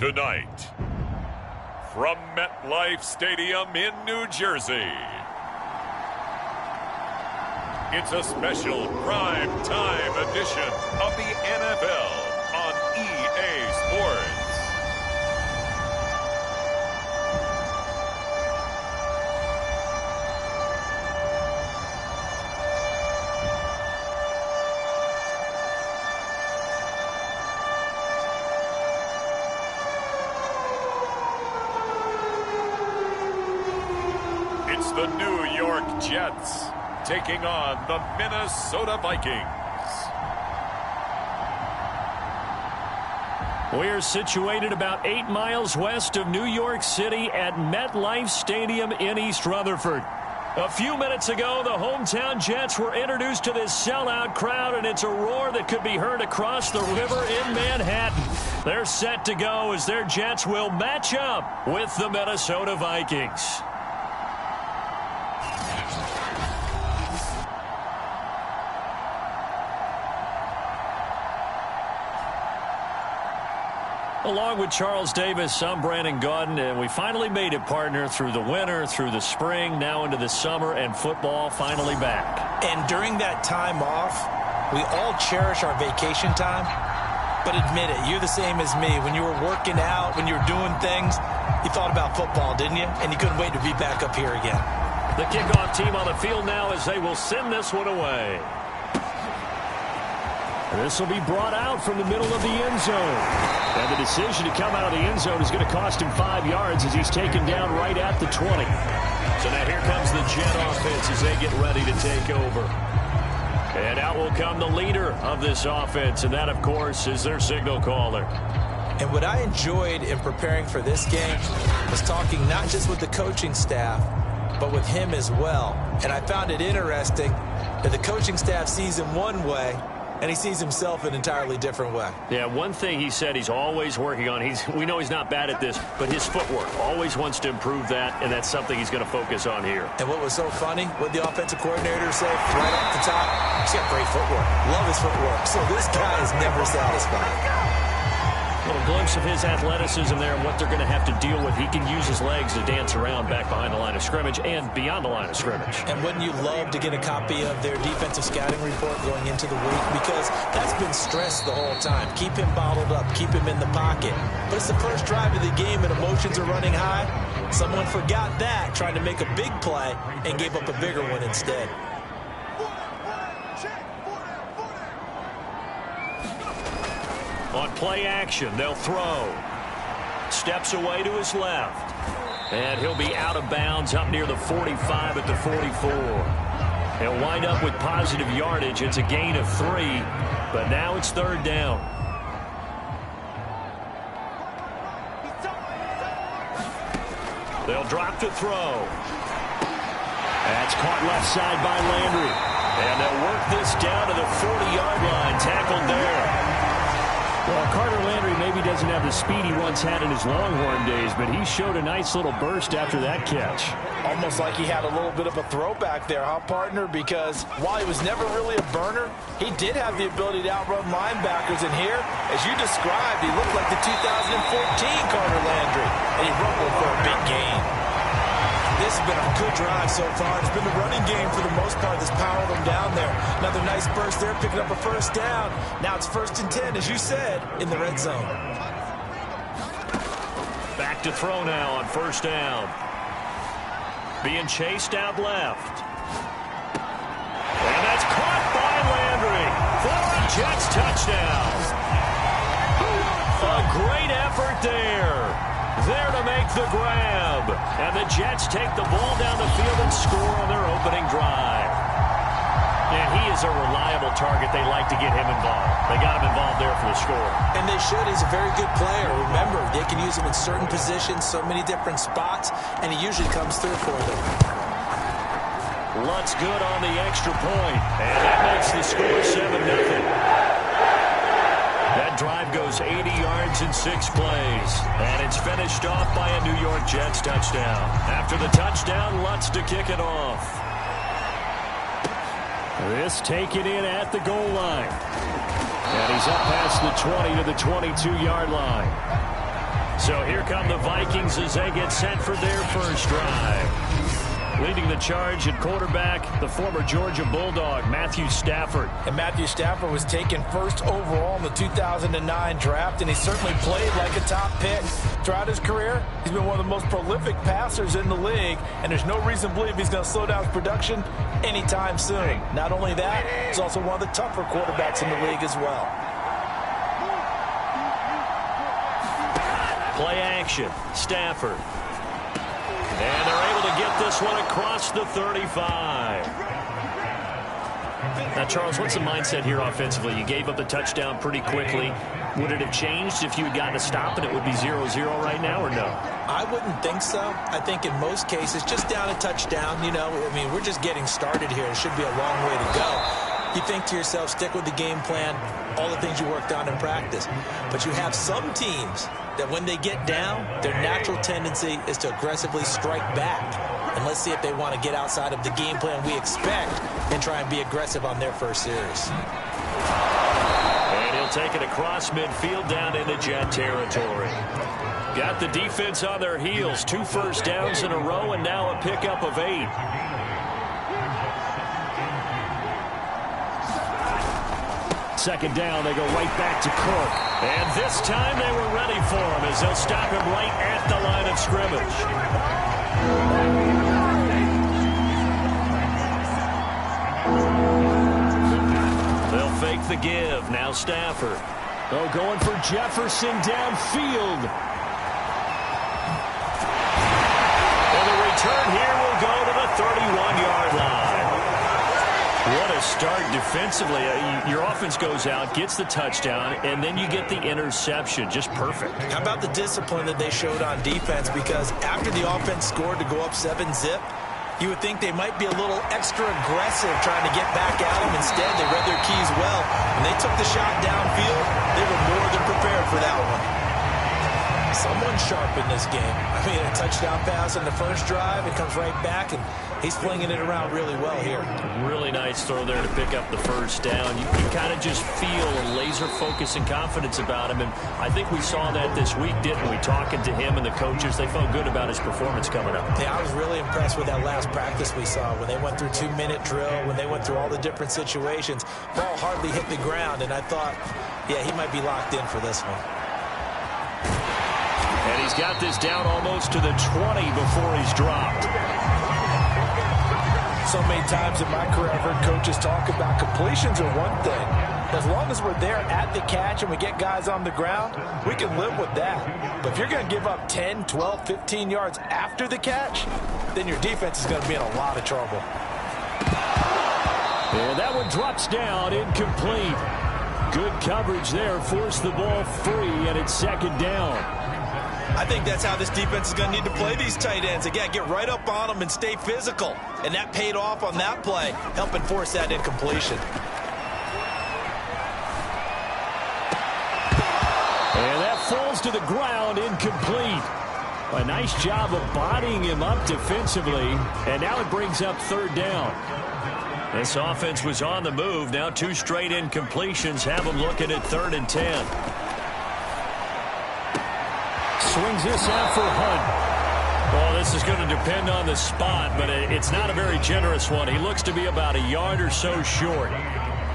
Tonight, from MetLife Stadium in New Jersey, it's a special prime time edition of the NFL on EA Sports. It's the New York Jets taking on the Minnesota Vikings. We're situated about 8 miles west of New York City at MetLife Stadium in East Rutherford. A few minutes ago, the hometown Jets were introduced to this sellout crowd, and it's a roar that could be heard across the river in Manhattan. They're set to go as their Jets will match up with the Minnesota Vikings. Along with Charles Davis, I'm Brandon Gaudin, and we finally made it, partner, through the winter, through the spring, now into the summer, and football finally back. And during that time off, we all cherish our vacation time. But admit it, you're the same as me. When you were working out, when you were doing things, you thought about football, didn't you? And you couldn't wait to be back up here again. The kickoff team on the field now as they will send this one away. This will be brought out from the middle of the end zone. And the decision to come out of the end zone is going to cost him 5 yards as he's taken down right at the 20. So now here comes the Jet offense as they get ready to take over. And out will come the leader of this offense, and that, of course, is their signal caller. And what I enjoyed in preparing for this game was talking not just with the coaching staff, but with him as well. And I found it interesting that the coaching staff sees him one way, and he sees himself an entirely different way. Yeah, one thing he said he's always working on, we know he's not bad at this, but his footwork, always wants to improve that, and that's something he's going to focus on here. And what was so funny, what the offensive coordinator said right off the top, he's got great footwork. Love his footwork. So this guy is never satisfied. A little glimpse of his athleticism there and what they're going to have to deal with. He can use his legs to dance around back behind the line of scrimmage and beyond the line of scrimmage. And wouldn't you love to get a copy of their defensive scouting report going into the week? Because that's been stressed the whole time. Keep him bottled up. Keep him in the pocket. But it's the first drive of the game and emotions are running high. Someone forgot that, trying to make a big play, and gave up a bigger one instead. On play action, they'll throw. Steps away to his left. And he'll be out of bounds up near the 45 at the 44. He'll wind up with positive yardage. It's a gain of 3, but now it's third down. They'll drop to throw. That's caught left side by Landry. And they'll work this down to the 40-yard line. Tackled there. Well, Carter Landry maybe doesn't have the speed he once had in his Longhorn days, but he showed a nice little burst after that catch. Almost like he had a little bit of a throwback there, huh, partner? Because while he was never really a burner, he did have the ability to outrun linebackers. And here, as you described, he looked like the 2014 Carter Landry, and he rumbled for a big gain. This has been a good drive so far. It's been the running game for the most part that's powered them down there. Another nice burst there, picking up a first down. Now it's 1st and 10, as you said, in the red zone. Back to throw now on 1st down. Being chased out left. And that's caught by Landry for a Jets touchdown. A great effort there. There to make the grab. And the Jets take the ball down the field and score on their opening drive. And he is a reliable target. They like to get him involved. They got him involved there for the score. And they should. He's a very good player. Remember, they can use him in certain positions, so many different spots, and he usually comes through for them. Lutz good on the extra point. And that makes the score 7-0. That drive goes 80 yards in 6 plays. And it's finished off by a New York Jets touchdown. After the touchdown, Lutz to kick it off. This taken in at the goal line. And he's up past the 20 to the 22-yard line. So here come the Vikings as they get set for their first drive. Leading the charge at quarterback, the former Georgia Bulldog, Matthew Stafford. And Matthew Stafford was taken first overall in the 2009 draft, and he certainly played like a top pick. Throughout his career, he's been one of the most prolific passers in the league, and there's no reason to believe he's going to slow down his production anytime soon. Not only that, he's also one of the tougher quarterbacks in the league as well. Play action, Stafford. And they're able to get this one across the 35. Now, Charles, what's the mindset here offensively? You gave up the touchdown pretty quickly. Would it have changed if you had gotten a stop and it would be 0-0 right now, or no? I wouldn't think so. I think in most cases, just down a touchdown, you know, I mean, we're just getting started here. It should be a long way to go. You think to yourself, stick with the game plan, all the things you worked on in practice. But you have some teams that when they get down, their natural tendency is to aggressively strike back. And let's see if they want to get outside of the game plan we expect and try and be aggressive on their first series. And he'll take it across midfield down into Jet territory. Got the defense on their heels. 2 first downs in a row and now a pickup of 8. Second down, they go right back to Cook. And this time they were ready for him as they'll stop him right at the line of scrimmage. They'll fake the give. Now Stafford. Oh, going for Jefferson downfield. And the return here will go to the 31-yard line. What a start defensively. Your offense goes out, gets the touchdown, and then you get the interception. Just perfect. How about the discipline that they showed on defense? Because after the offense scored to go up 7-zip, you would think they might be a little extra aggressive trying to get back at them. Instead, they read their keys well. When they took the shot downfield, they were more than prepared for that one. Someone sharp in this game. I mean, a touchdown pass on the first drive. It comes right back, and he's flinging it around really well here. Really nice throw there to pick up the first down. You kind of just feel a laser focus and confidence about him, and I think we saw that this week, didn't we? Talking to him and the coaches, they felt good about his performance coming up. Yeah, I was really impressed with that last practice we saw when they went through 2-minute drill, when they went through all the different situations. Ball hardly hit the ground, and I thought, yeah, he might be locked in for this one. And he's got this down almost to the 20 before he's dropped. So many times in my career, I've heard coaches talk about completions are one thing. As long as we're there at the catch and we get guys on the ground, we can live with that. But if you're going to give up 10, 12, 15 yards after the catch, then your defense is going to be in a lot of trouble. And that one drops down, incomplete. Good coverage there, forced the ball free, and it's second down. I think that's how this defense is going to need to play these tight ends. Again, get right up on them and stay physical. And that paid off on that play, helping force that incompletion. And that falls to the ground, incomplete. A nice job of bodying him up defensively. And now it brings up third down. This offense was on the move. Now 2 straight incompletions have them looking at 3rd and 10. Swings this out for Hunt. Well, this is going to depend on the spot, but it's not a very generous one. He looks to be about a yard or so short.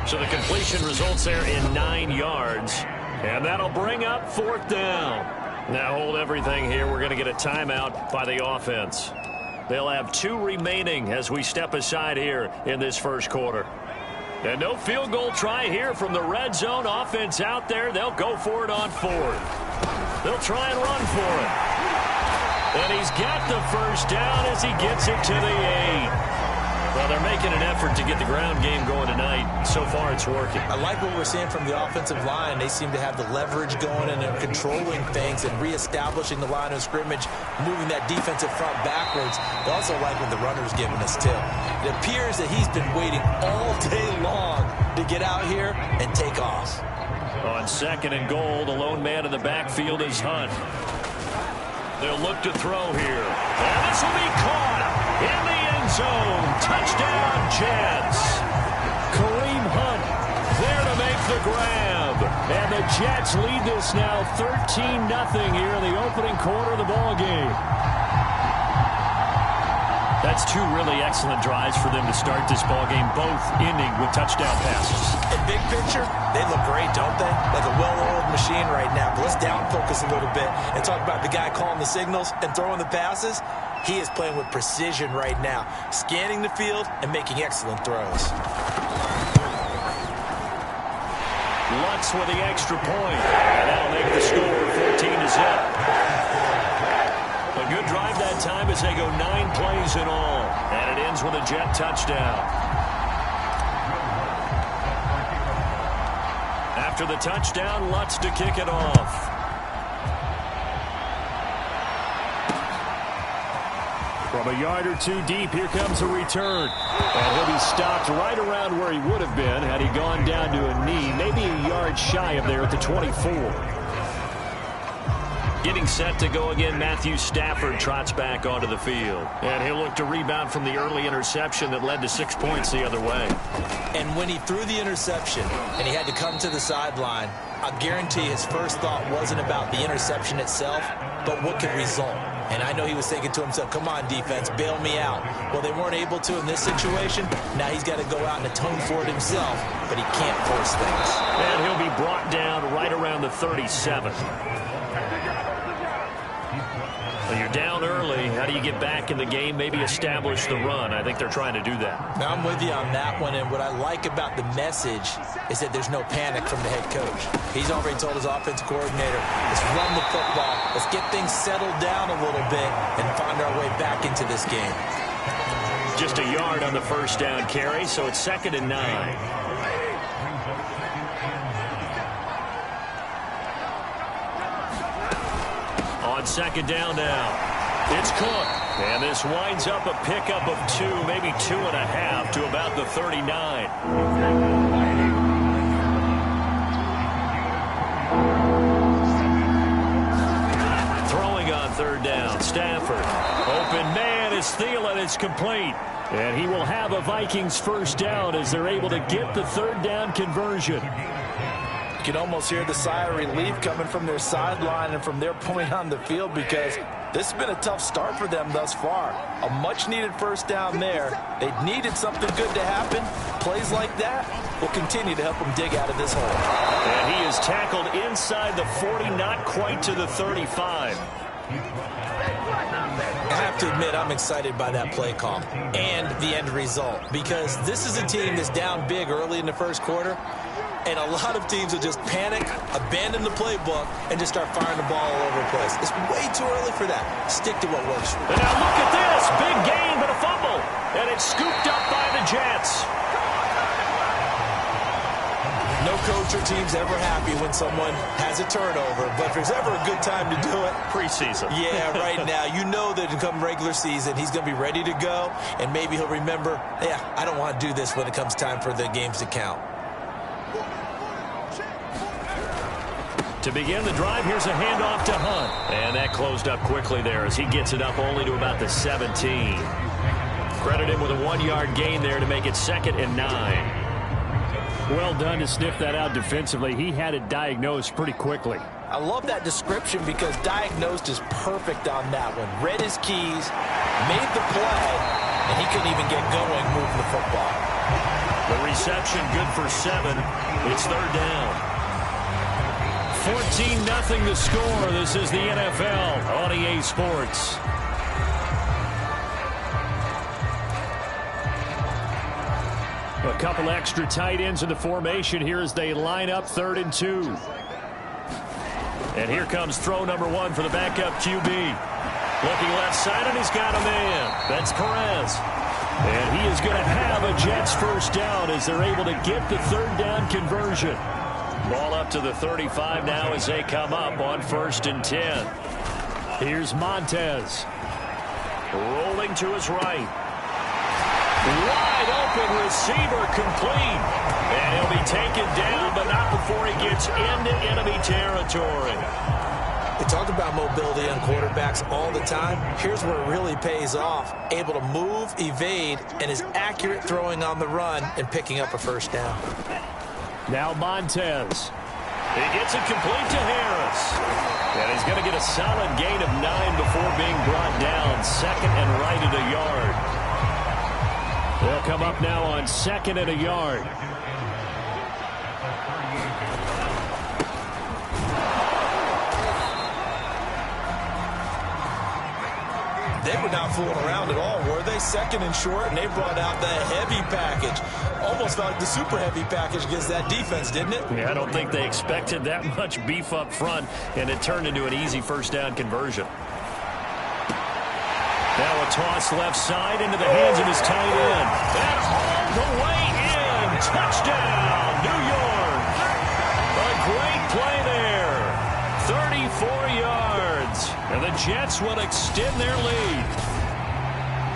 So the completion results there in 9 yards. And that'll bring up 4th down. Now hold everything here. We're going to get a timeout by the offense. They'll have 2 remaining as we step aside here in this first quarter. And no field goal try here from the red zone. Offense out there. They'll go for it on 4th. They'll try and run for it. And he's got the first down as he gets it to the 8. Well, they're making an effort to get the ground game going tonight. So far, it's working. I like what we're seeing from the offensive line. They seem to have the leverage going, and they're controlling things and reestablishing the line of scrimmage, moving that defensive front backwards. They also like what the runner's giving us, too. It appears that he's been waiting all day long to get out here and take off. On 2nd and goal, the lone man in the backfield is Hunt. They'll look to throw here. And this will be caught in the end zone. Touchdown, Jets. Kareem Hunt there to make the grab. And the Jets lead this now 13-0 here in the opening quarter of the ball game. That's two really excellent drives for them to start this ball game, both ending with touchdown passes. In big picture, they look great, don't they? Like a well-oiled machine right now. But let's down focus a little bit and talk about the guy calling the signals and throwing the passes. He is playing with precision right now, scanning the field and making excellent throws. Lutz with the extra point, and that'll make the score 14-0. A good drive that time as they go 9 plays in all. And it ends with a Jet touchdown. After the touchdown, Lutz to kick it off. From a yard or two deep, here comes a return. And he'll be stopped right around where he would have been had he gone down to a knee, maybe a yard shy of there at the 24. Getting set to go again, Matthew Stafford trots back onto the field. And he'll look to rebound from the early interception that led to 6 points the other way. And when he threw the interception and he had to come to the sideline, I guarantee his first thought wasn't about the interception itself, but what could result. And I know he was thinking to himself, come on, defense, bail me out. Well, they weren't able to in this situation. Now he's got to go out and atone for it himself, but he can't force things. And he'll be brought down right around the 37. Well, you're down early. How do you get back in the game, maybe establish the run? I think they're trying to do that. Now, I'm with you on that one, and what I like about the message is that there's no panic from the head coach. He's already told his offensive coordinator, let's run the football, let's get things settled down a little bit and find our way back into this game. Just a yard on the first down carry, so it's 2nd and 9. On 2nd down now, it's Cook. And this winds up a pickup of 2, maybe 2.5 to about the 39. Throwing on 3rd down, Stafford. Open man is Thielen. It's complete. And he will have a Vikings first down as they're able to get the 3rd down conversion. You can almost hear the sigh of relief coming from their sideline and from their point on the field because this has been a tough start for them thus far. A much-needed first down there. They needed something good to happen. Plays like that will continue to help them dig out of this hole. And he is tackled inside the 40, not quite to the 35. I have to admit, I'm excited by that play call and the end result because this is a team that's down big early in the first quarter. And a lot of teams will just panic, abandon the playbook, and just start firing the ball all over the place. It's way too early for that. Stick to what works. And now look at this. Big gain, but a fumble. And it's scooped up by the Jets. No coach or team's ever happy when someone has a turnover. But if there's ever a good time to do it, preseason. Yeah, right now. You know that come regular season, he's going to be ready to go. And maybe he'll remember, yeah, I don't want to do this when it comes time for the games to count. To begin the drive, here's a handoff to Hunt. And that closed up quickly there as he gets it up only to about the 17. Credit him with a 1-yard gain there to make it 2nd and 9. Well done to sniff that out defensively. He had it diagnosed pretty quickly. I love that description because diagnosed is perfect on that one. Read his keys, made the play, and he couldn't even get going moving the football. The reception good for 7. It's 3rd down. 14-0 the score. This is the NFL on EA Sports. A couple extra tight ends in the formation here as they line up 3rd and 2. And here comes throw number 1 for the backup QB. Looking left side, and he's got a man. That's Perez. And he is going to have a Jets first down as they're able to get the 3rd down conversion. Ball up to the 35 now as they come up on 1st and 10. Here's Montez. Rolling to his right. Wide open receiver complete. And he'll be taken down, but not before he gets into enemy territory. They talk about mobility on quarterbacks all the time. Here's where it really pays off. Able to move, evade, and is accurate throwing on the run and picking up a first down. Now Montez. He gets it complete to Harris. And he's going to get a solid gain of 9 before being brought down. Second and right at a yard. They'll come up now on second and a yard. They were not fooling around at all, were they? Second and short, and they brought out the heavy package. Almost felt like the super heavy package against that defense, didn't it? Yeah, I don't think they expected that much beef up front, and it turned into an easy first down conversion. Now a toss left side into the hands of his tight end. And all the way in. Touchdown, New York. A great play there. 34 yards. And the Jets will extend their lead.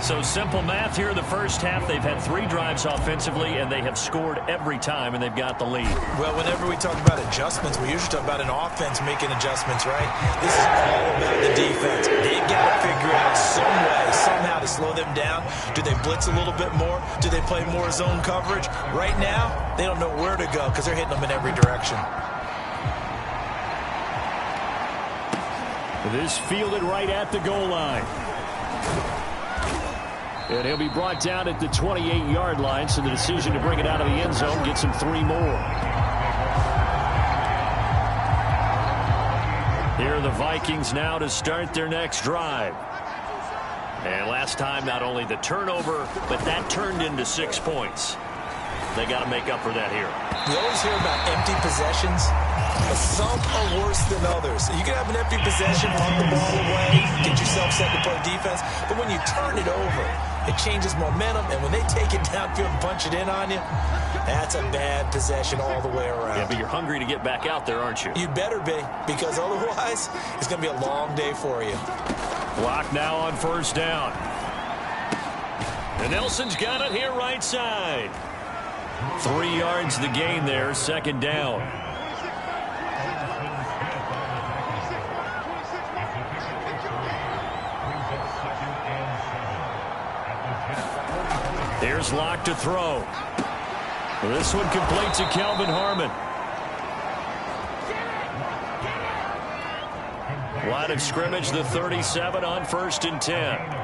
So simple math here in the first half. They've had 3 drives offensively, and they have scored every time, and they've got the lead. Well, whenever we talk about adjustments, we usually talk about an offense making adjustments, right? This is all about the defense. They've got to figure out some way, somehow to slow them down. Do they blitz a little bit more? Do they play more zone coverage? Right now, they don't know where to go because they're hitting them in every direction. This fielded right at the goal line. And he'll be brought down at the 28-yard line, so the decision to bring it out of the end zone gets him 3 more. Here are the Vikings now to start their next drive. And last time, not only the turnover, but that turned into 6 points. They got to make up for that here. We always hear about empty possessions, but some are worse than others. You can have an empty possession, punt the ball away, get yourself set to play defense, but when you turn it over, it changes momentum, and when they take it downfield and punch it in on you, that's a bad possession all the way around. Yeah, but you're hungry to get back out there, aren't you? You'd better be, because otherwise, it's going to be a long day for you. Block now on first down. And Nelson's got it here right side. 3 yards the gain there, second down. Here's Locke to throw. This one complete to Kelvin Harmon. Line of scrimmage, the 37 on 1st and 10.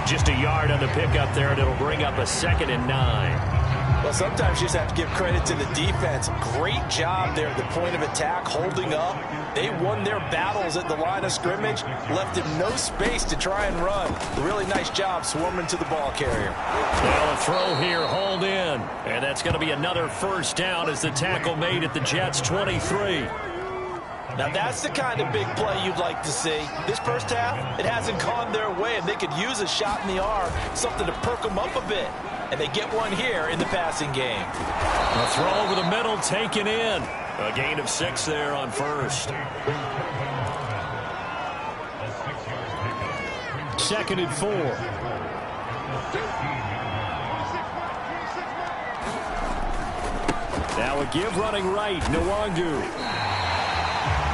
Just a yard on the pickup there, and it'll bring up a 2nd and 9. Well, sometimes you just have to give credit to the defense. Great job there at the point of attack, holding up. They won their battles at the line of scrimmage, left him no space to try and run. Really nice job swarming to the ball carrier. Well, a throw here, hauled in. And that's going to be another first down as the tackle made at the Jets' 23. Now, that's the kind of big play you'd like to see. This first half, it hasn't gone their way, and they could use a shot in the arm, something to perk them up a bit. And they get one here in the passing game. A throw over the middle, taken in. A gain of 6 there on first. 2nd and 4. Now a give running right, Nwangu.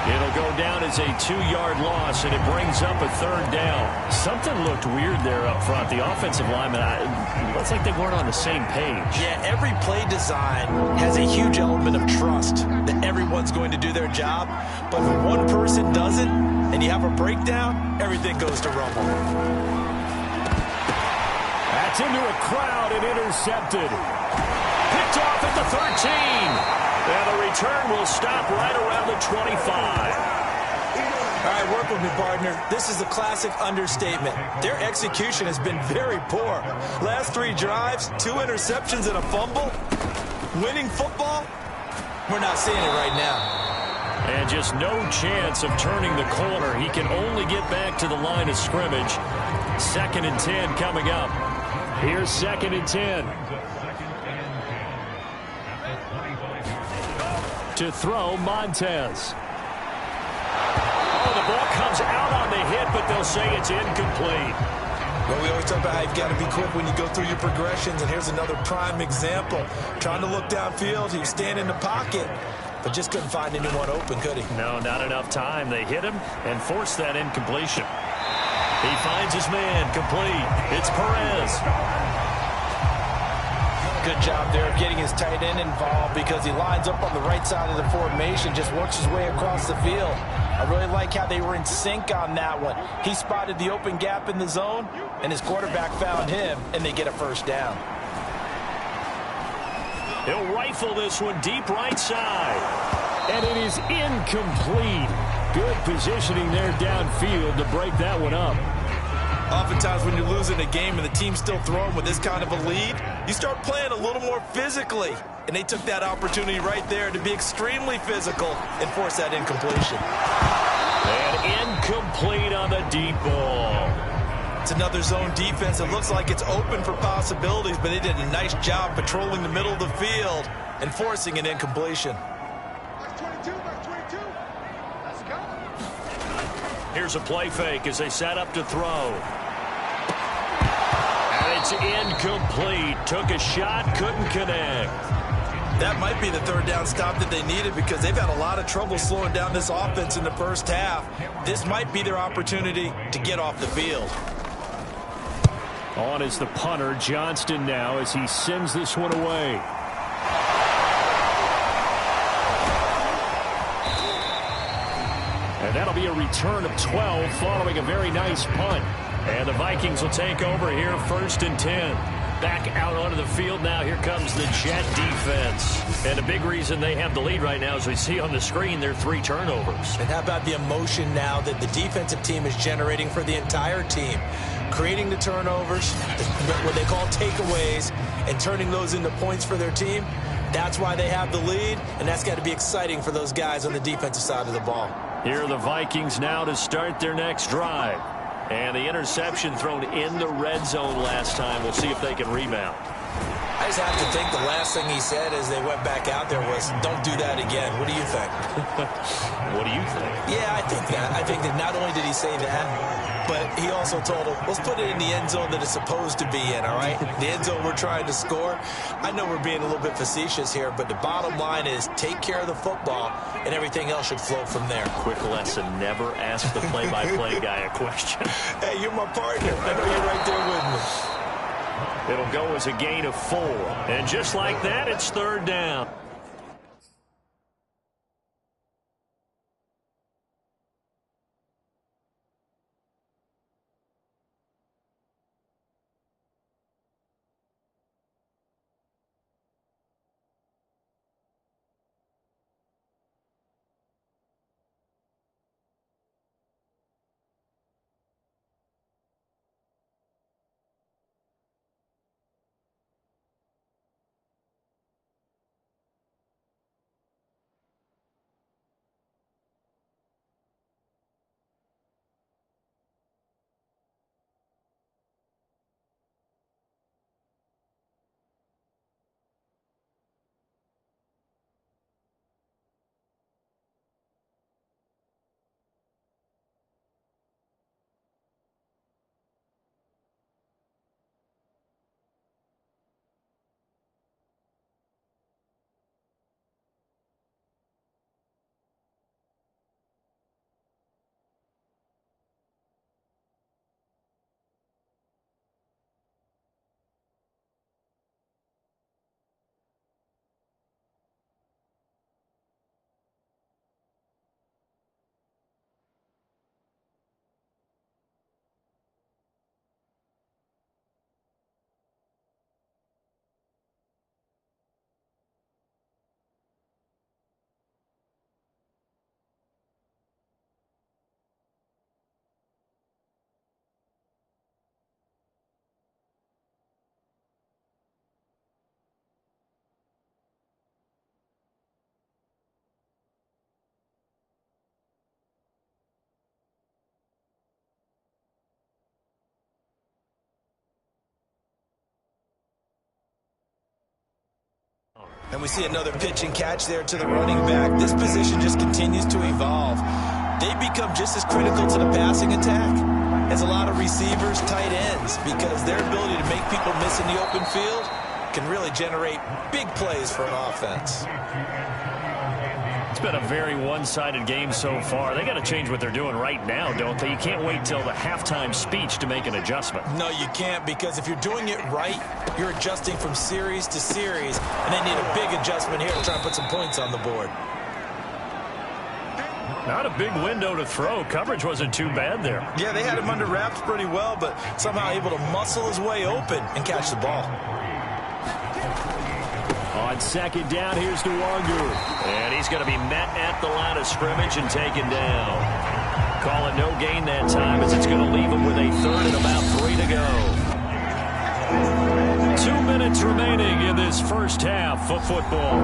It'll go down as a 2-yard loss, and it brings up a 3rd down. Something looked weird there up front. The offensive linemen, it looks like they weren't on the same page. Yeah, every play design has a huge element of trust that everyone's going to do their job. But if one person doesn't, and you have a breakdown, everything goes to rumble. That's into a crowd and intercepted. Picked off at the 13. And the return will stop right around the 25. All right, work with me, partner. This is a classic understatement. Their execution has been very poor. Last 3 drives, 2 interceptions and a fumble. Winning football? We're not seeing it right now. And just no chance of turning the corner. He can only get back to the line of scrimmage. 2nd and 10 coming up. Here's 2nd and 10. To throw, Montez. Oh, the ball comes out on the hit, but they'll say it's incomplete. Well, we always talk about how you've got to be quick when you go through your progressions, and here's another prime example. Trying to look downfield, he was standing in the pocket, but just couldn't find anyone open, could he? No, not enough time. They hit him and forced that incompletion. He finds his man, complete. It's Perez. Good job there of getting his tight end involved because he lines up on the right side of the formation, just works his way across the field. I really like how they were in sync on that one. He spotted the open gap in the zone, and his quarterback found him, and they get a first down. He'll rifle this one deep right side. And it is incomplete. Good positioning there downfield to break that one up. Oftentimes when you're losing a game and the team's still throwing with this kind of a lead, you start playing a little more physically. And they took that opportunity right there to be extremely physical and force that incompletion. And incomplete on the deep ball. It's another zone defense. It looks like it's open for possibilities, but they did a nice job patrolling the middle of the field and forcing an incompletion. Here's a play fake as they set up to throw. And it's incomplete. Took a shot, couldn't connect. That might be the third down stop that they needed because they've had a lot of trouble slowing down this offense in the first half. This might be their opportunity to get off the field. On is the punter, Johnston now, as he sends this one away. And that'll be a return of 12 following a very nice punt. And the Vikings will take over here, 1st and 10. Back out onto the field now. Here comes the Jet defense. And a big reason they have the lead right now, as we see on the screen, they're 3 turnovers. And how about the emotion now that the defensive team is generating for the entire team? Creating the turnovers, what they call takeaways, and turning those into points for their team. That's why they have the lead, and that's got to be exciting for those guys on the defensive side of the ball. Here are the Vikings now to start their next drive. And the interception thrown in the red zone last time. We'll see if they can rebound. I just have to think the last thing he said as they went back out there was, don't do that again. What do you think? What do you think? Yeah, I think that. I think that not only did he say that, but he also told him, let's put it in the end zone that it's supposed to be in, all right? The end zone we're trying to score. I know we're being a little bit facetious here, but the bottom line is take care of the football, and everything else should flow from there. Quick lesson, never ask the play-by-play guy a question. Hey, you're my partner. I know you're right there with me. It'll go as a gain of 4. And just like that, it's 3rd down. And we see another pitch and catch there to the running back. This position just continues to evolve. They become just as critical to the passing attack as a lot of receivers, tight ends, because their ability to make people miss in the open field can really generate big plays for an offense. It's been a very one-sided game so far. They got to change what they're doing right now, don't they? You can't wait till the halftime speech to make an adjustment. No, you can't, because if you're doing it right, you're adjusting from series to series, and they need a big adjustment here to try and put some points on the board. Not a big window to throw. Coverage wasn't too bad there. Yeah, they had him under wraps pretty well, but somehow able to muscle his way open and catch the ball. On second down, here's Nwangu. And he's going to be met at the line of scrimmage and taken down. Call it no gain that time, as it's going to leave him with a third and about 3 to go. 2 minutes remaining in this first half of football.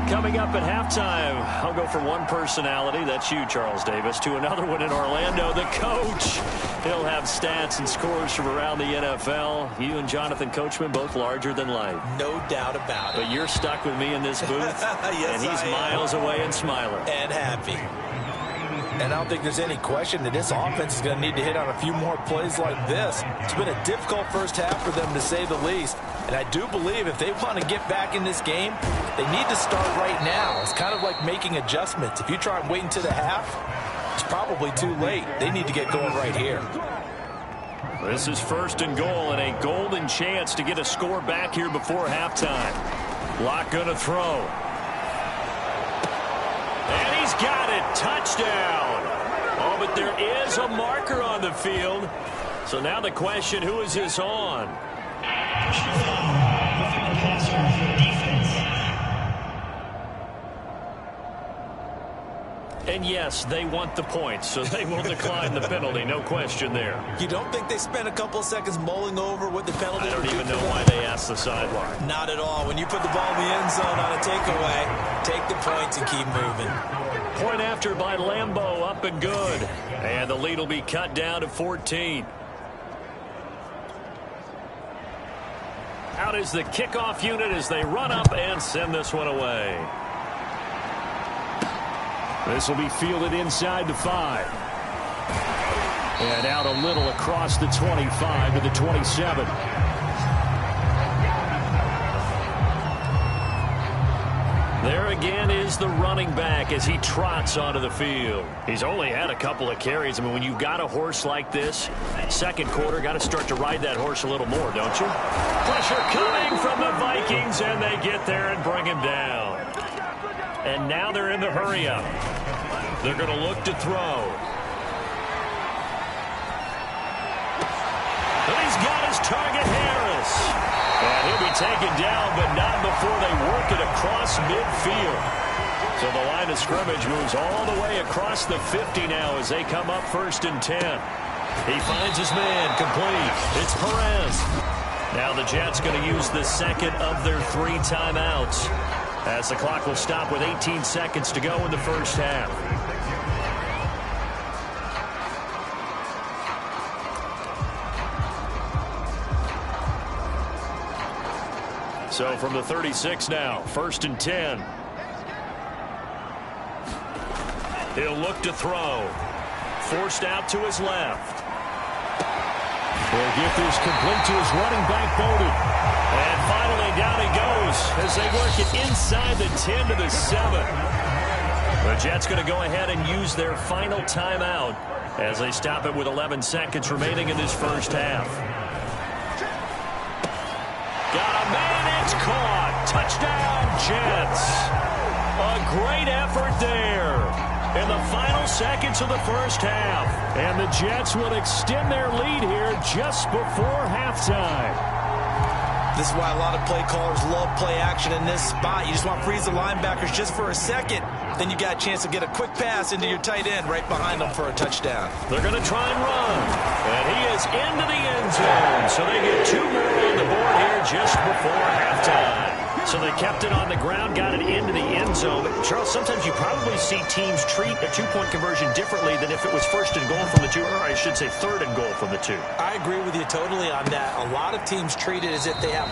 Coming up at halftime, I'll go from one personality, that's you, Charles Davis, to another one in Orlando, the coach. He'll have stats and scores from around the NFL. You and Jonathan Coachman, both larger than life. No doubt about it. But you're stuck with me in this booth, yes, and he's miles away and smiling. And happy. And I don't think there's any question that this offense is going to need to hit on a few more plays like this. It's been a difficult first half for them, to say the least. And I do believe if they want to get back in this game, they need to start right now. It's kind of like making adjustments. If you try and wait until the half, it's probably too late. They need to get going right here. This is first and goal, and a golden chance to get a score back here before halftime. Locke going to throw. And he's got it. Touchdown. Oh, but there is a marker on the field. So now the question, who is this on? And yes, they want the points, so they will decline the penalty. No question there. You don't think they spent a couple of seconds mulling over what the penalty I don't would even do know for why them? they asked the sideline. Not at all. When you put the ball in the end zone on a takeaway, take the points and keep moving. Point after by Lambeau, up and good. And the lead will be cut down to 14. Out is the kickoff unit as they run up and send this one away. This will be fielded inside the 5. And out a little across the 25 to the 27. There again is the running back as he trots onto the field. He's only had a couple of carries. I mean, when you've got a horse like this, second quarter, got to start to ride that horse a little more, don't you? Pressure coming from the Vikings, and they get there and bring him down. And now they're in the hurry-up. They're going to look to throw. And he's got his target, Harris. And he'll be taken down, but not before they work it across midfield. So the line of scrimmage moves all the way across the 50 now as they come up first and 10. He finds his man, complete. It's Perez. Now the Jets going to use the second of their 3 timeouts, as the clock will stop with 18 seconds to go in the first half. So from the 36 now, first and 10. He'll look to throw. Forced out to his left. He'll get this complete to his running back, Bowden. And finally down he goes as they work it inside the 10 to the 7. The Jets going to go ahead and use their final timeout as they stop it with 11 seconds remaining in this first half. Got a man, it's caught. Touchdown, Jets. A great effort there in the final seconds of the first half. And the Jets will extend their lead here just before halftime. This is why a lot of play callers love play action in this spot. You just want to freeze the linebackers just for a second. Then you got a chance to get a quick pass into your tight end right behind them for a touchdown. They're going to try and run. And he is into the end zone. So they get 2 more on the board here just before halftime. So they kept it on the ground, got it into the end zone. But Charles, sometimes you probably see teams treat a 2-point conversion differently than if it was first and goal from the 2, or I should say third and goal from the 2. I agree with you totally on that. A lot of teams treat it as if they have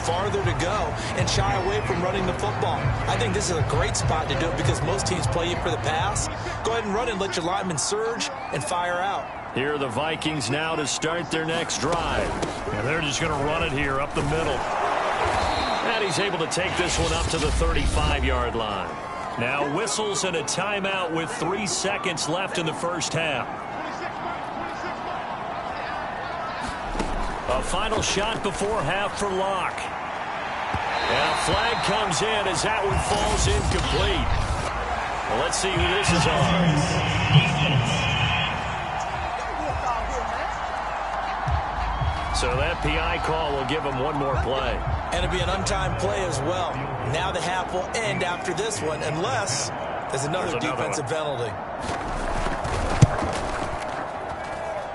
farther to go and shy away from running the football. I think this is a great spot to do it because most teams play you for the pass. Go ahead and run and let your linemen surge and fire out. Here are the Vikings now to start their next drive. And they're just going to run it here up the middle. And he's able to take this one up to the 35-yard line. Now whistles and a timeout with 3 seconds left in the first half. A final shot before half for Locke. And a flag comes in as that one falls incomplete. Well, let's see who this is on. So that PI call will give him one more play. And it'll be an untimed play as well. Now the half will end after this one, unless there's another defensive penalty.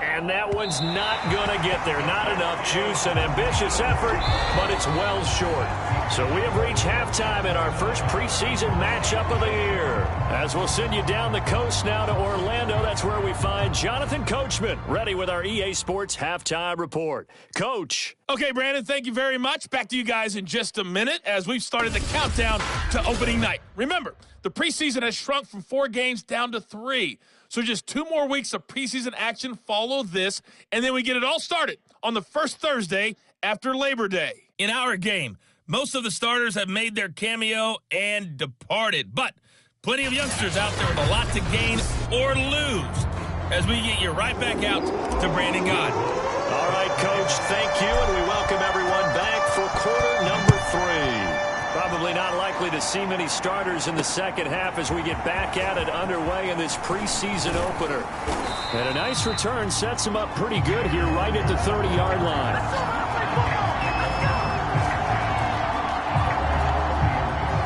And that one's not going to get there. Not enough juice. An ambitious effort, but it's well short. So we have reached halftime in our first preseason matchup of the year. As we'll send you down the coast now to Orlando, that's where we find Jonathan Coachman, ready with our EA Sports Halftime Report. Coach. Okay, Brandon, thank you very much. Back to you guys in just a minute as we've started the countdown to opening night. Remember, the preseason has shrunk from 4 games down to 3. So just 2 more weeks of preseason action follow this, and then we get it all started on the first Thursday after Labor Day. In our game, most of the starters have made their cameo and departed, but plenty of youngsters out there with a lot to gain or lose as we get you right back out to Brandon God. All right, Coach, thank you, and we welcome everyone back for quarter number 3. Probably not likely to see many starters in the second half as we get back at it underway in this preseason opener. And a nice return sets him up pretty good here right at the 30-yard line.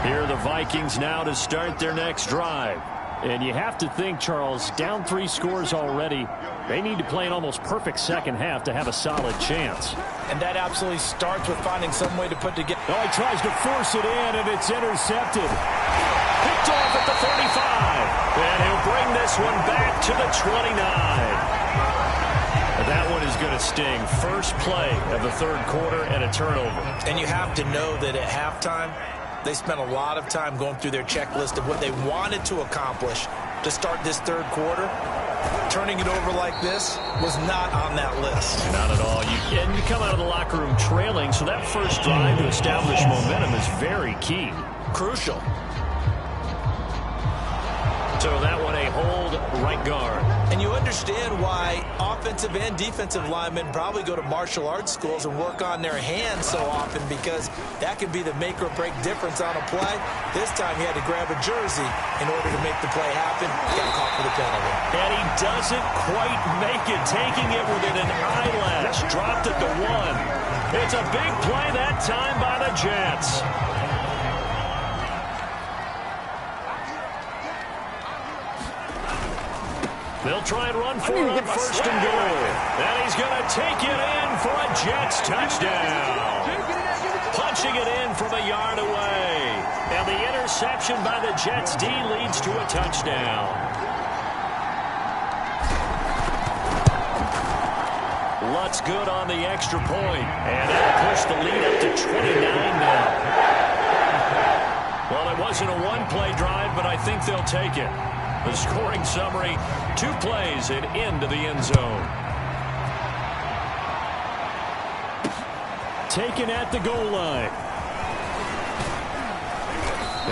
Here are the Vikings now to start their next drive. And you have to think, Charles, down 3 scores already. They need to play an almost perfect second half to have a solid chance. And that absolutely starts with finding some way to put together. Oh, he tries to force it in, and it's intercepted. Picked off at the 35. And he'll bring this one back to the 29. That one is going to sting. First play of the third quarter and a turnover. And you have to know that at halftime, they spent a lot of time going through their checklist of what they wanted to accomplish to start this third quarter. Turning it over like this was not on that list. Not at all. And you come out of the locker room trailing, so that first drive to establish momentum is very key. Crucial. So that one a hold right guard. And you understand why offensive and defensive linemen probably go to martial arts schools and work on their hands so often, because that can be the make or break difference on a play. This time he had to grab a jersey in order to make the play happen. Got caught for the penalty. And he doesn't quite make it, taking it within an eyelash. Dropped at the 1. It's a big play that time by the Jets. They'll try and run for it on first and goal. And he's going to take it in for a Jets touchdown. Punching it in from a yard away. And the interception by the Jets D leads to a touchdown. Lutz good on the extra point. And that'll push the lead up to 29 now. Well, it wasn't a one-play drive, but I think they'll take it. The scoring summary, 2 plays and into the end zone. Taken at the goal line.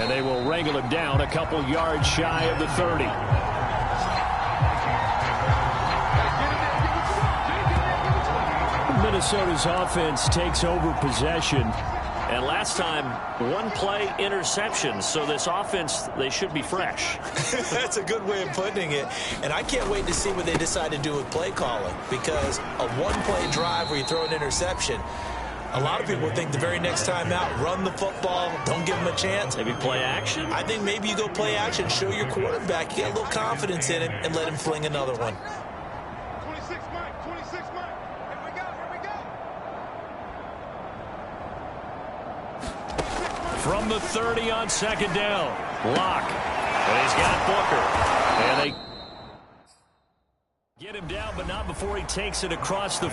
And they will wrangle him down a couple yards shy of the 30. Minnesota's offense takes over possession. And last time, 1-play interception. So this offense, they should be fresh. That's a good way of putting it. And I can't wait to see what they decide to do with play calling, because a 1-play drive where you throw an interception, a lot of people think the very next time out, run the football, don't give them a chance. Maybe play action? I think maybe you go play action, show your quarterback, get a little confidence in him, and let him fling another one. 26 Mike, 26 Mike. Here we go, here we go. From the 30 on second down, Locke. And he's got Booker. And they get him down, but not before he takes it across the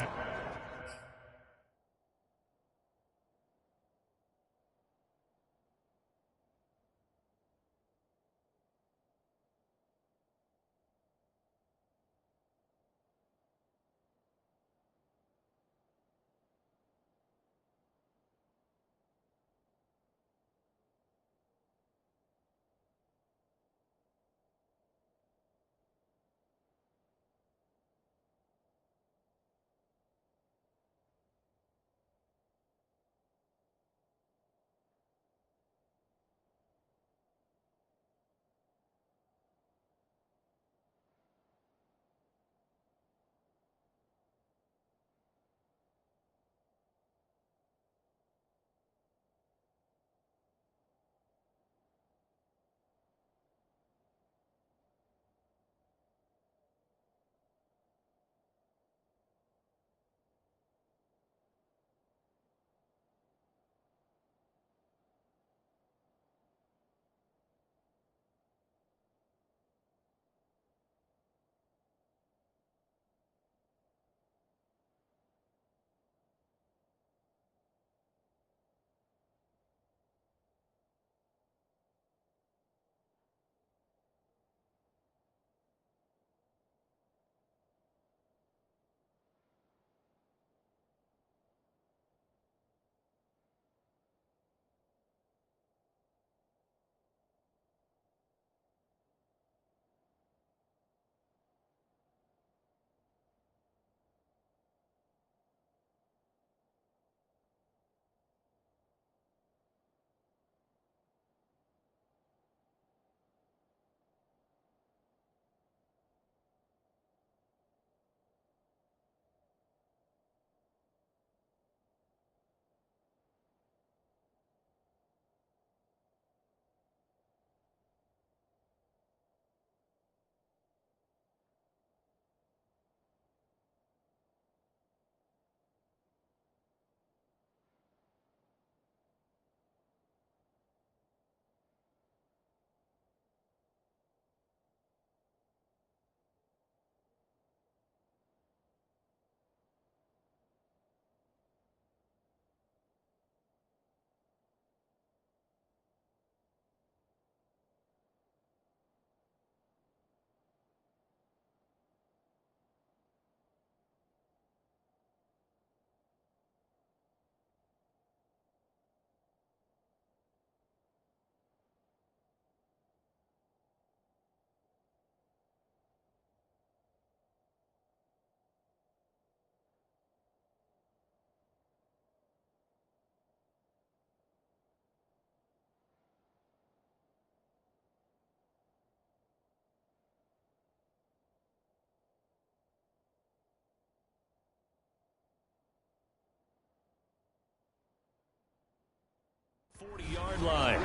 40-yard line.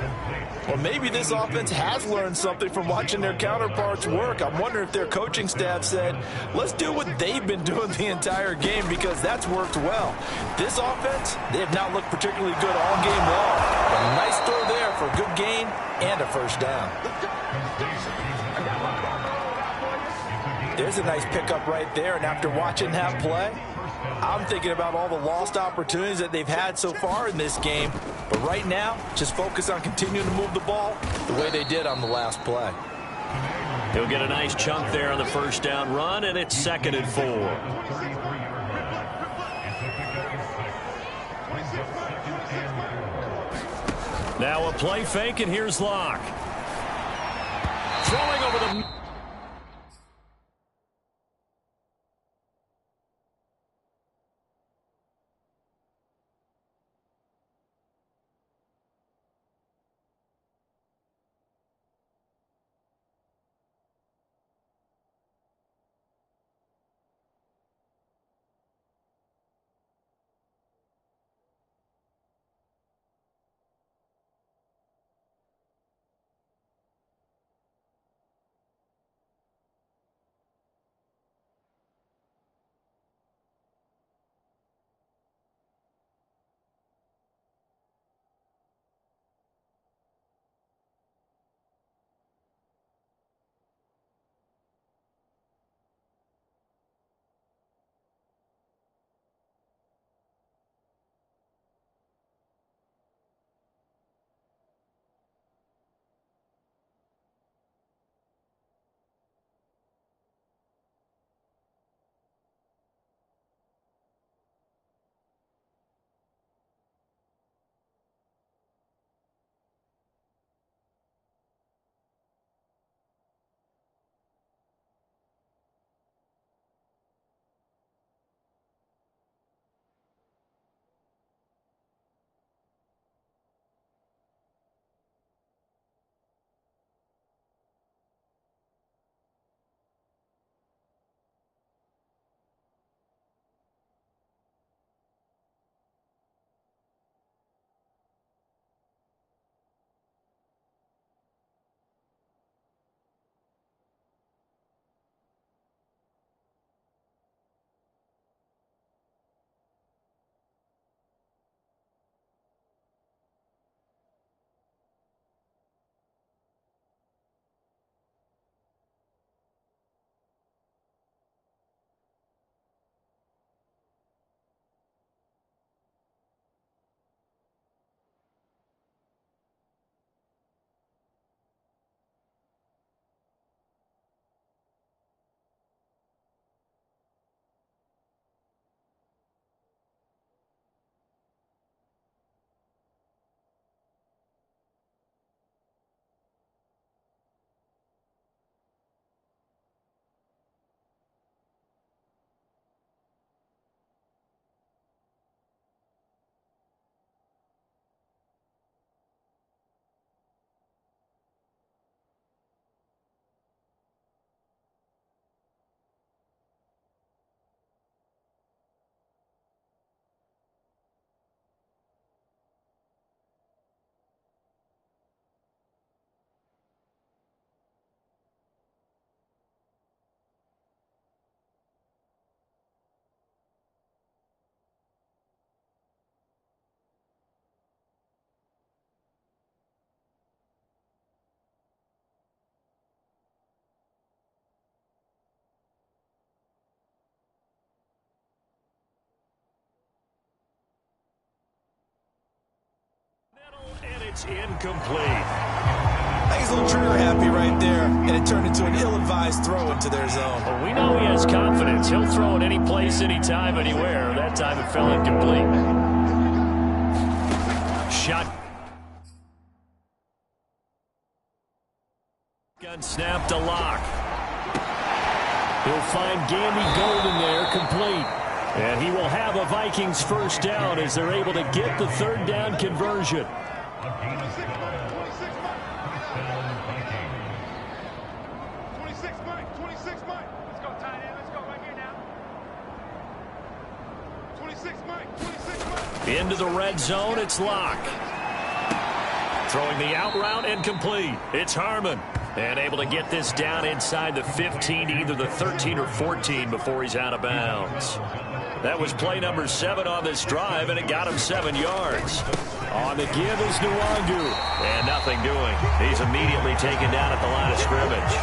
Well, maybe this offense has learned something from watching their counterparts work. I'm wondering if their coaching staff said, let's do what they've been doing the entire game, because that's worked well. This offense, they have not looked particularly good all game long. But a nice throw there for a good gain and a first down. There's a nice pickup right there, and after watching that play, I'm thinking about all the lost opportunities that they've had so far in this game. But right now, just focus on continuing to move the ball the way they did on the last play. He'll get a nice chunk there on the first down run, and it's 2nd and 4. Now a play fake, and here's Locke. Throwing over the... And it's incomplete. I think he's a little trigger happy right there, and it turned into an ill-advised throw into their zone. Well, we know he has confidence. He'll throw it any place, anytime, anywhere. That time it fell incomplete. Shot. Gun snap to Locke. He'll find Gandy Golden there, complete. And he will have a Vikings first down as they're able to get the 3rd down conversion. 26 Mike. Let's go, tight end. Let's go right here now. 26 Mike. Into the red zone, it's Locke. Throwing the out route and complete. It's Harmon. And able to get this down inside the 15, either the 13 or 14 before he's out of bounds. That was play number 7 on this drive, and it got him 7 yards. On the give is Nwangu. And nothing doing. He's immediately taken down at the line of scrimmage.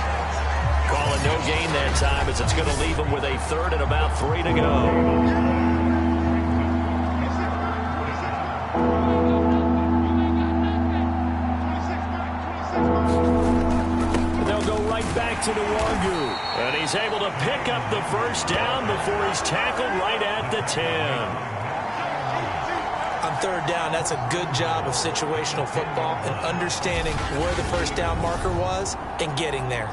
Calling no gain that time as it's going to leave him with a 3rd and about 3 to go. To Nwangu, and he's able to pick up the first down before he's tackled right at the 10. On 3rd down, that's a good job of situational football and understanding where the first down marker was and getting there.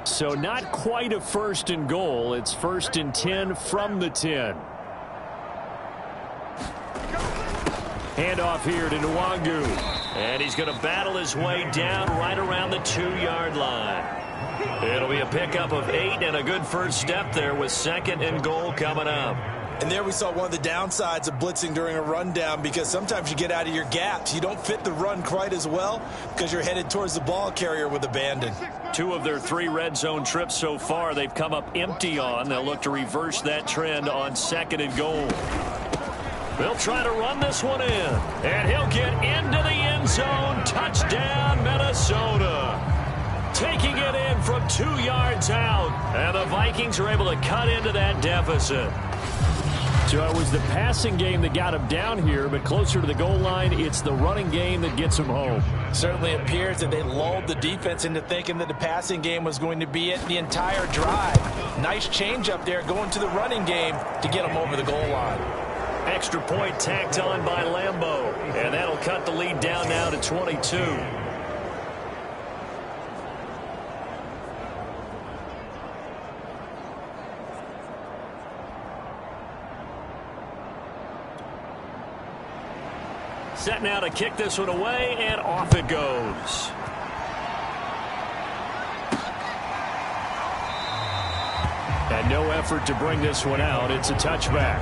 So not quite a 1st and goal. It's 1st and 10 from the 10. Handoff here to Nwangu. And he's going to battle his way down right around the 2-yard line. It'll be a pickup of 8 and a good first step there with 2nd and goal coming up. And there we saw one of the downsides of blitzing during a rundown, because sometimes you get out of your gaps. You don't fit the run quite as well because you're headed towards the ball carrier with abandon. 2 of their 3 red zone trips so far they've come up empty on. They'll look to reverse that trend on 2nd and goal. They'll try to run this one in. And he'll get into the end zone. Touchdown, Minnesota. Taking it in from 2 yards out. And the Vikings are able to cut into that deficit. So it was the passing game that got him down here, but closer to the goal line, it's the running game that gets him home. Certainly appears that they lulled the defense into thinking that the passing game was going to be it the entire drive. Nice change up there going to the running game to get him over the goal line. Extra point tacked on by Lambeau, and that'll cut the lead down now to 22. Set now to kick this one away, and off it goes. And no effort to bring this one out. It's a touchback.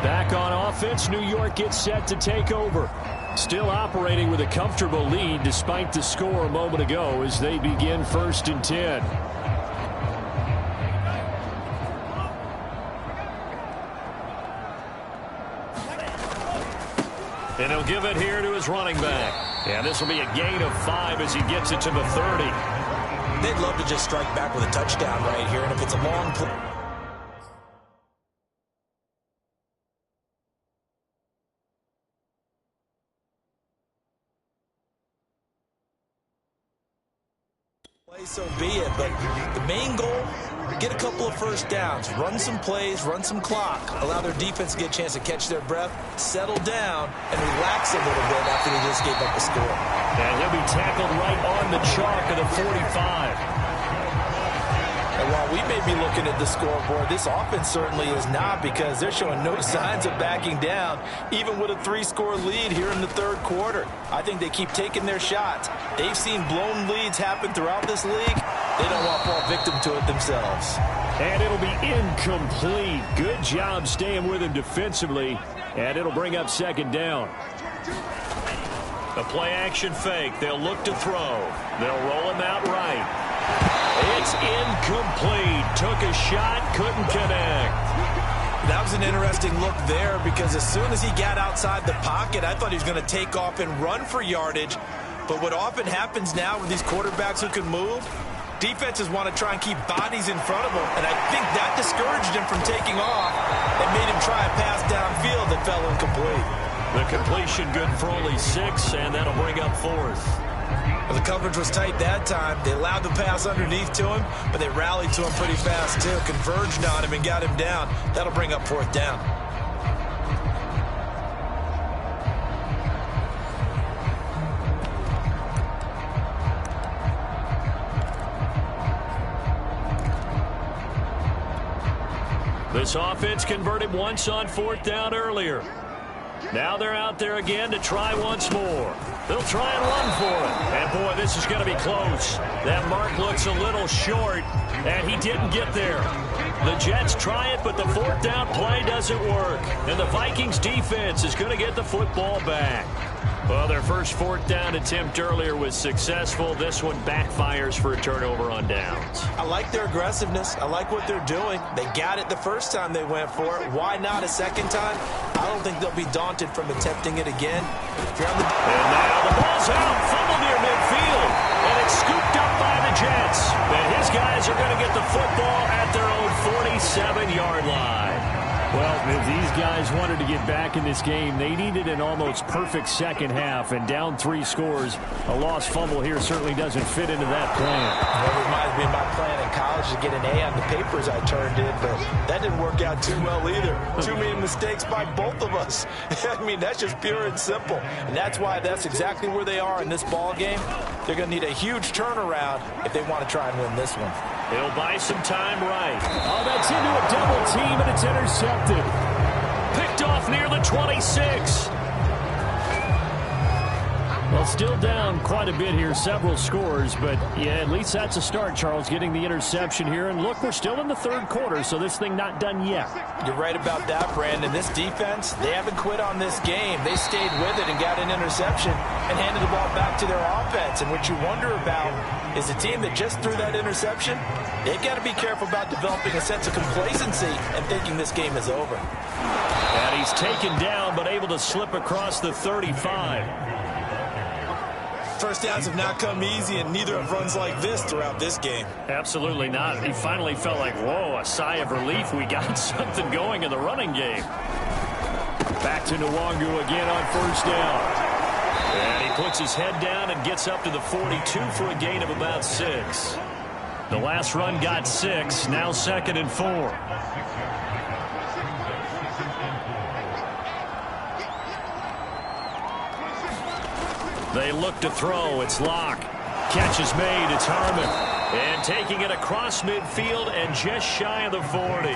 Back on offense, New York gets set to take over. Still operating with a comfortable lead despite the score a moment ago as they begin 1st and 10. And he'll give it here to his running back. And this will be a gain of 5 as he gets it to the 30. They'd love to just strike back with a touchdown right here. And if it's a long play, so be it. But the main goal, get a couple of first downs, run some plays, run some clock, allow their defense to get a chance to catch their breath, settle down, and relax a little bit after they just gave up a score. And he'll be tackled right on the chalk of the 45. And while we may be looking at the scoreboard, this offense certainly is not, because they're showing no signs of backing down, even with a 3-score lead here in the 3rd quarter. I think they keep taking their shots. They've seen blown leads happen throughout this league. They don't want to fall victim to it themselves. And it'll be incomplete. Good job staying with him defensively, and it'll bring up 2nd down. A play-action fake. They'll look to throw. They'll roll him out right. It's incomplete. Took a shot, couldn't connect. That was an interesting look there, because as soon as he got outside the pocket, I thought he was going to take off and run for yardage. But what often happens now with these quarterbacks who can move, defenses want to try and keep bodies in front of them. And I think that discouraged him from taking off and made him try a pass downfield that fell incomplete. The completion good for only 6, and that'll bring up 4th. Well, the coverage was tight that time. They allowed the pass underneath to him, but they rallied to him pretty fast, too. Converged on him and got him down. That'll bring up 4th down. This offense converted once on 4th down earlier. Now they're out there again to try once more. They'll try and run for it. And, boy, this is going to be close. That mark looks a little short, and he didn't get there. The Jets try it, but the fourth down play doesn't work. And the Vikings defense is going to get the football back. Well, their first fourth down attempt earlier was successful. This one backfires for a turnover on downs. I like their aggressiveness. I like what they're doing. They got it the first time they went for it. Why not a second time? I don't think they'll be daunted from attempting it again. And now the ball's out. Fumble near midfield. And it's scooped up by the Jets. And his guys are going to get the football at their own 47-yard line. Well, if these guys wanted to get back in this game, they needed an almost perfect second half, and down 3 scores. A lost fumble here certainly doesn't fit into that plan. That reminds me of my plan in college to get an A on the papers I turned in, but that didn't work out too well either. Too many mistakes by both of us. I mean, that's just pure and simple. And that's why that's exactly where they are in this ball game. They're going to need a huge turnaround if they want to try and win this one. He'll buy some time right. Oh, that's into a double team, and it's intercepted. Picked off near the 26. Well, still down quite a bit here, several scores, but yeah, at least that's a start, Charles, getting the interception here. And look, we're still in the third quarter, so this thing not done yet. You're right about that, Brandon. This defense, they haven't quit on this game. They stayed with it and got an interception and handed the ball back to their offense. And what you wonder about is a team that just threw that interception, they've got to be careful about developing a sense of complacency and thinking this game is over. And he's taken down, but able to slip across the 35. First downs have not come easy, and neither have runs like this throughout this game. Absolutely not. He finally felt like, whoa, a sigh of relief. We got something going in the running game. Back to Nwangu again on first down. And he puts his head down and gets up to the 42 for a gain of about 6. The last run got 6, now 2nd and 4. They look to throw. It's Locke. Catch is made. It's Harmon. And taking it across midfield and just shy of the 40.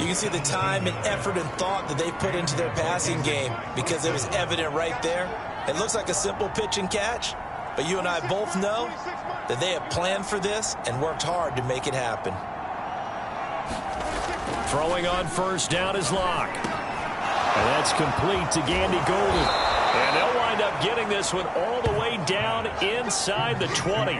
You can see the time and effort and thought that they put into their passing game because it was evident right there. It looks like a simple pitch and catch, but you and I both know that they have planned for this and worked hard to make it happen. Throwing on first down is Locke. And that's complete to Gandy Golden. And they'll wind up getting this one all the way down inside the 20.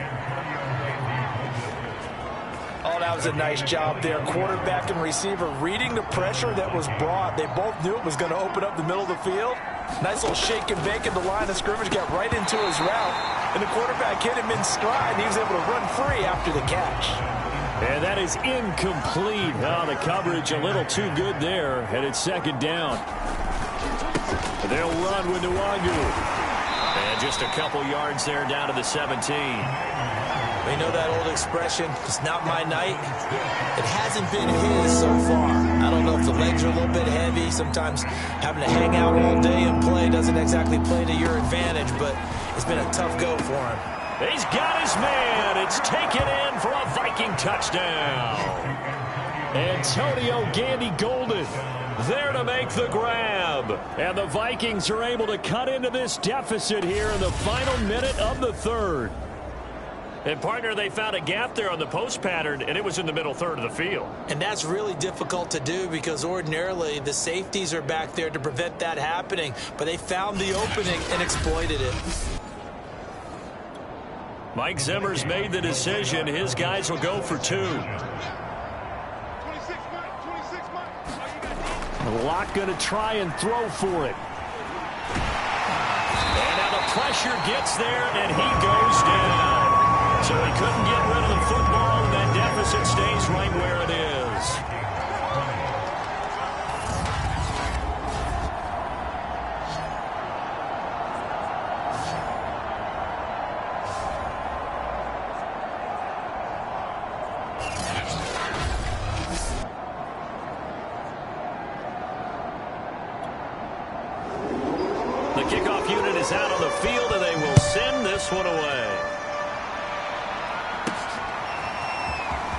Oh, that was a nice job there. Quarterback and receiver reading the pressure that was brought. They both knew it was going to open up the middle of the field. Nice little shake and bake at the line of scrimmage. Got right into his route. And the quarterback hit him in stride, and he was able to run free after the catch. And that is incomplete. Oh, the coverage a little too good there. And it's 2nd down. They'll run with Nwangu. And just a couple yards there down to the 17. We know that old expression, it's not my night. It hasn't been his so far. I don't know if the legs are a little bit heavy. Sometimes having to hang out all day and play doesn't exactly play to your advantage, but it's been a tough go for him. He's got his man. It's taken in for a Viking touchdown. Antonio Gandy Golden there to make the grab. And the Vikings are able to cut into this deficit here in the final minute of the 3rd. And, partner, they found a gap there on the post pattern, and it was in the middle 3rd of the field. And that's really difficult to do because ordinarily the safeties are back there to prevent that happening. But they found the opening and exploited it. Mike Zimmer's made the decision. His guys will go for 2. Locke going to try and throw for it. And now the pressure gets there, and he goes down. So he couldn't get rid of the football, and that deficit stays right where it is. The kickoff unit is out on the field, and they will send this one away.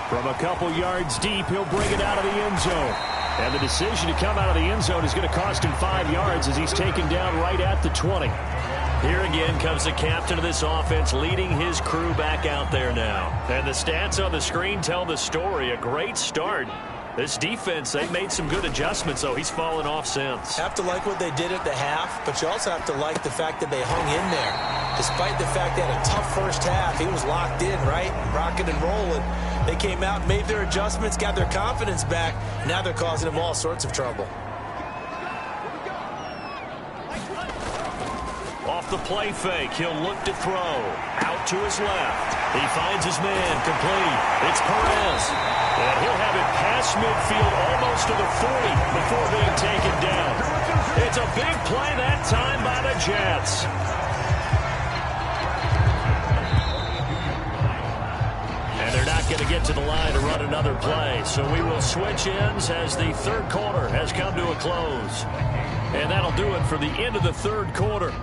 From a couple yards deep, he'll bring it out of the end zone. And the decision to come out of the end zone is going to cost him 5 yards as he's taken down right at the 20. Here again comes the captain of this offense leading his crew back out there now. And the stats on the screen tell the story. A great start. This defense, they made some good adjustments, though. He's fallen off since. Have to like what they did at the half, but you also have to like the fact that they hung in there. Despite the fact they had a tough first half, he was locked in, right? Rocking and rolling. They came out, made their adjustments, got their confidence back. Now they're causing him all sorts of trouble. Off the play fake, he'll look to throw. Out to his left. He finds his man, complete. It's Perez. And he'll have it past midfield almost to the 40 before being taken down. It's a big play that time by the Jets. And they're not going to get to the line to run another play. So we will switch ends as the third quarter has come to a close. And that'll do it for the end of the third quarter.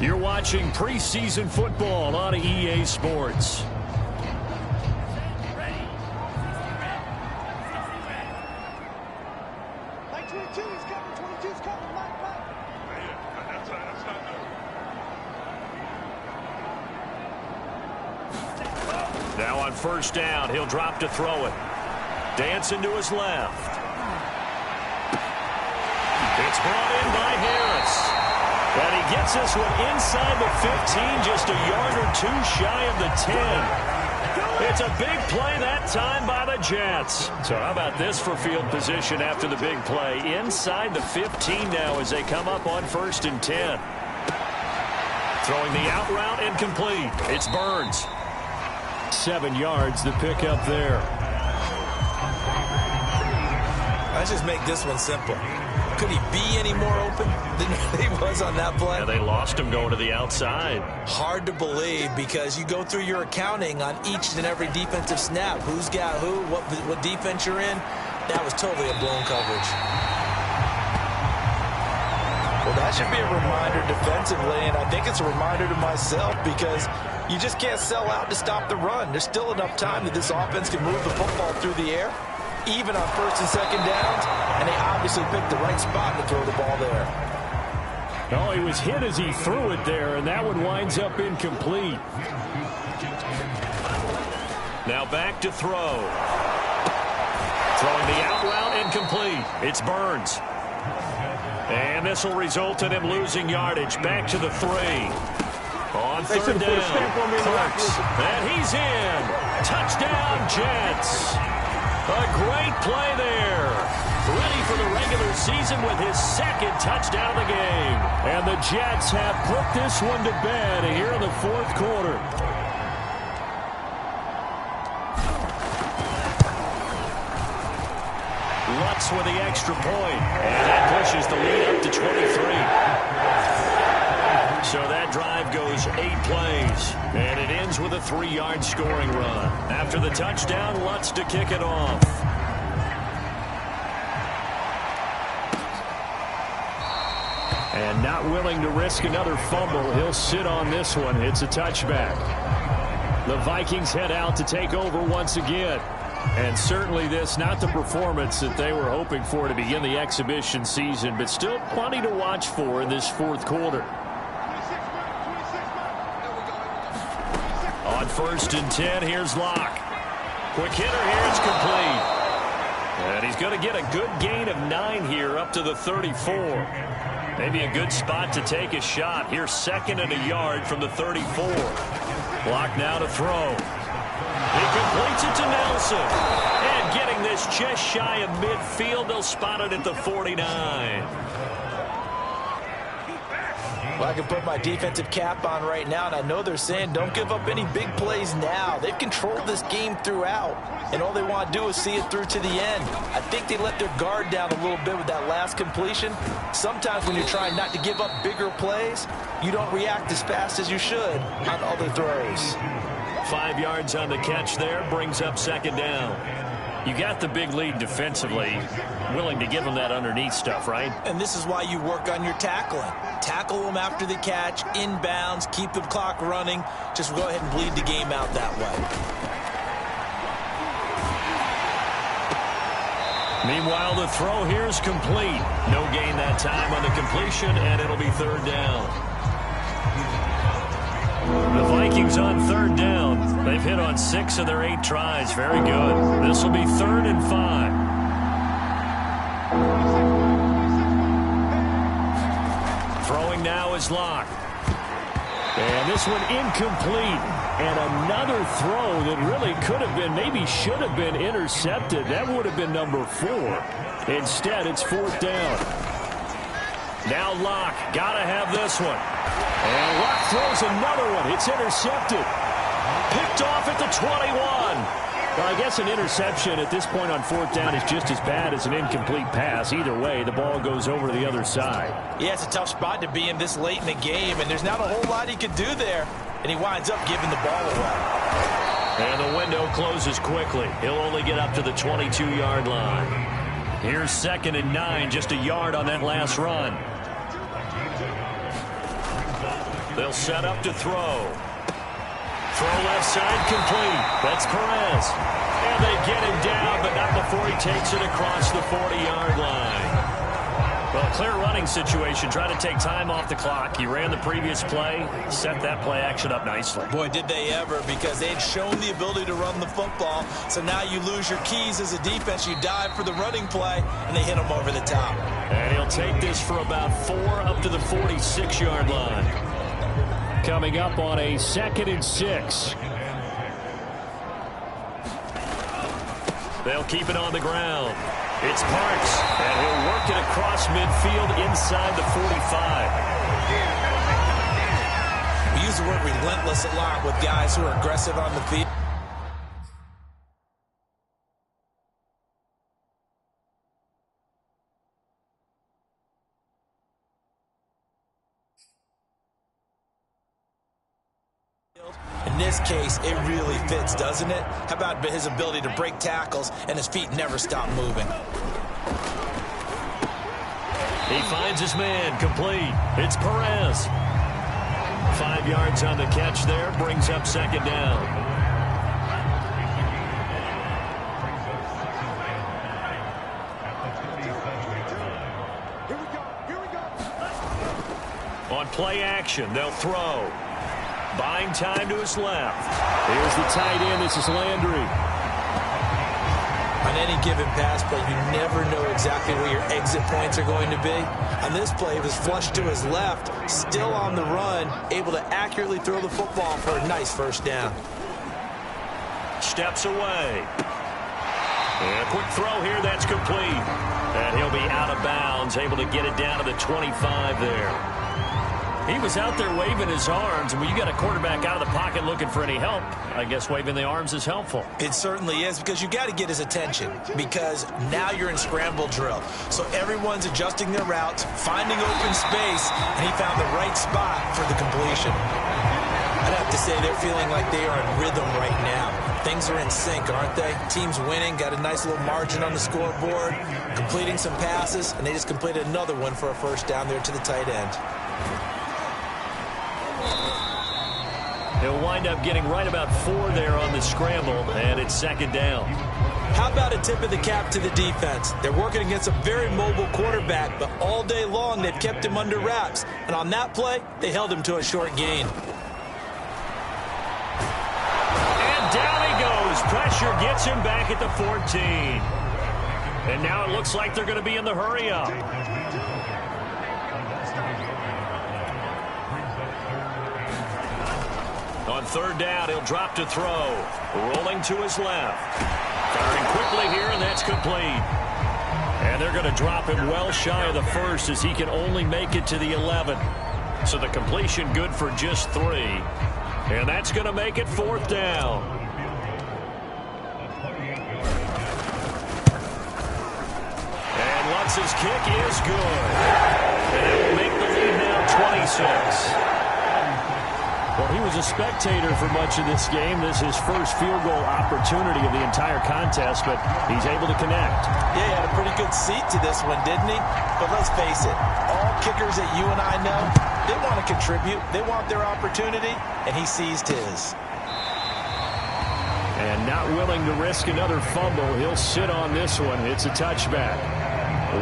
You're watching preseason football on EA Sports. Now on first down, he'll drop to throw it. Dancing to his left. It's brought in by Harris. And he gets this one inside the 15, just a yard or two shy of the 10. It's a big play that time by the Jets. So how about this for field position after the big play? Inside the 15 now as they come up on 1st and 10. Throwing the out route incomplete. It's Burns. 7 yards the pick up there. Let's just make this one simple. Could he be any more open than he was on that play? Yeah, they lost him going to the outside. Hard to believe because you go through your accounting on each and every defensive snap. Who's got who, what defense you're in. That was totally a blown coverage. Well, that should be a reminder defensively, and I think it's a reminder to myself because you just can't sell out to stop the run. There's still enough time that this offense can move the football through the air, even on 1st and 2nd downs, and they obviously picked the right spot to throw the ball there. Oh, he was hit as he threw it there, and that one winds up incomplete. Now back to throw. Throwing the out route incomplete. It's Burns. And this will result in him losing yardage. Back to the 3. On 3rd down, Clerks. And he's in. Touchdown, Jets. A great play there. Ready for the regular season with his 2nd touchdown of the game. And the Jets have put this one to bed here in the 4th quarter. Lutz with the extra point. And that pushes the lead up to 23. So that drive goes 8 plays. And it ends with a 3-yard scoring run. After the touchdown, Lutz to kick it off. And not willing to risk another fumble. He'll sit on this one. It's a touchback. The Vikings head out to take over once again. And certainly this, not the performance that they were hoping for to begin the exhibition season, but still plenty to watch for in this 4th quarter. On 1st and 10, here's Locke. Quick hitter here, it's complete. And he's going to get a good gain of 9 here up to the 34. Maybe a good spot to take a shot. Here's 2nd and a yard from the 34. Locke now to throw. He completes it to Nelson. And getting this just shy of midfield, they'll spot it at the 49. Well, I can put my defensive cap on right now, and I know they're saying don't give up any big plays now. They've controlled this game throughout, and all they want to do is see it through to the end. I think they let their guard down a little bit with that last completion. Sometimes when you're trying not to give up bigger plays, you don't react as fast as you should on other throws. 5 yards on the catch there, brings up 2nd down. You got the big lead defensively, willing to give them that underneath stuff, right? And this is why you work on your tackling. Tackle them after the catch, inbounds, keep the clock running. Just go ahead and bleed the game out that way. Meanwhile, the throw here is complete. No gain that time on the completion, and it'll be third down. The Vikings on third down. They've hit on 6 of their 8 tries. Very good. This will be 3rd and 5. Throwing now is Locke. And this one incomplete. And another throw that really could have been, maybe should have been intercepted. That would have been number 4. Instead, it's 4th down. Now Locke. Got to have this one. And Locke throws another one. It's intercepted. Picked off at the 21. Well, I guess an interception at this point on 4th down is just as bad as an incomplete pass. Either way, the ball goes over to the other side. Yeah, it's a tough spot to be in this late in the game, and there's not a whole lot he could do there. And he winds up giving the ball away. And the window closes quickly. He'll only get up to the 22-yard line. Here's 2nd and 9, just a yard on that last run. They'll set up to throw. Throw left side complete. That's Perez. And they get him down, but not before he takes it across the 40-yard line. Well, clear running situation. Try to take time off the clock. He ran the previous play, set that play action up nicely. Boy, did they ever, because they had shown the ability to run the football. So now you lose your keys as a defense. You dive for the running play, and they hit him over the top. And he'll take this for about 4 up to the 46-yard line. Coming up on a 2nd and 6. They'll keep it on the ground. It's Parks, and he'll work it across midfield inside the 45. We use the word relentless a lot with guys who are aggressive on the field. In this case, it really fits, doesn't it? How about his ability to break tackles and his feet never stop moving? He finds his man, complete. It's Perez. 5 yards on the catch there, brings up 2nd down. On play action, they'll throw. Buying time to his left. Here's the tight end. This is Landry. On any given pass play, you never know exactly where your exit points are going to be. On this play, it was flushed to his left, still on the run, able to accurately throw the football for a nice 1st down. Steps away. And a quick throw here. That's complete. And he'll be out of bounds, able to get it down to the 25 there. He was out there waving his arms, and when you got a quarterback out of the pocket looking for any help, I guess waving the arms is helpful. It certainly is, because you got to get his attention, because now you're in scramble drill. So everyone's adjusting their routes, finding open space, and he found the right spot for the completion. I'd have to say they're feeling like they are in rhythm right now. Things are in sync, aren't they? Team's winning, got a nice little margin on the scoreboard, completing some passes, and they just completed another one for a 1st down there to the tight end. He'll wind up getting right about 4 there on the scramble, and it's 2nd down. How about a tip of the cap to the defense? They're working against a very mobile quarterback, but all day long they've kept him under wraps. And on that play, they held him to a short gain. And down he goes. Pressure gets him back at the 14. And now it looks like they're going to be in the hurry-up. On 3rd down, he'll drop to throw. Rolling to his left. Firing quickly here, and that's complete. And they're going to drop him well shy of the 1st as he can only make it to the 11. So the completion good for just 3. And that's going to make it 4th down. And Lutz's kick is good. And it will make the lead now 26. Well, he was a spectator for much of this game. This is his first field goal opportunity of the entire contest, but he's able to connect. Yeah, he had a pretty good seat to this one, didn't he? But let's face it, all kickers that you and I know, they want to contribute. They want their opportunity, and he seized his. And not willing to risk another fumble. He'll sit on this one. It's a touchback.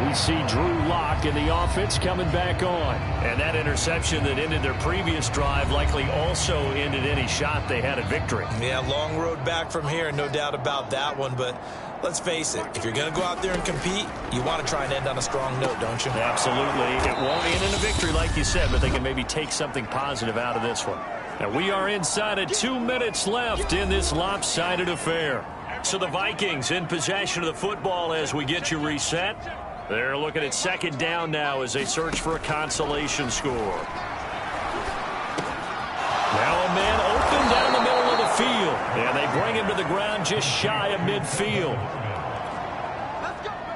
We see Drew Lock in the offense coming back on. And that interception that ended their previous drive likely also ended any shot they had at victory. Yeah, long road back from here, no doubt about that one. But let's face it, if you're going to go out there and compete, you want to try and end on a strong note, don't you? Absolutely. It won't end in a victory like you said, but they can maybe take something positive out of this one. And we are inside of 2 minutes left in this lopsided affair. So the Vikings in possession of the football as we get you reset. They're looking at second down now as they search for a consolation score. Now a man open down the middle of the field. And they bring him to the ground just shy of midfield.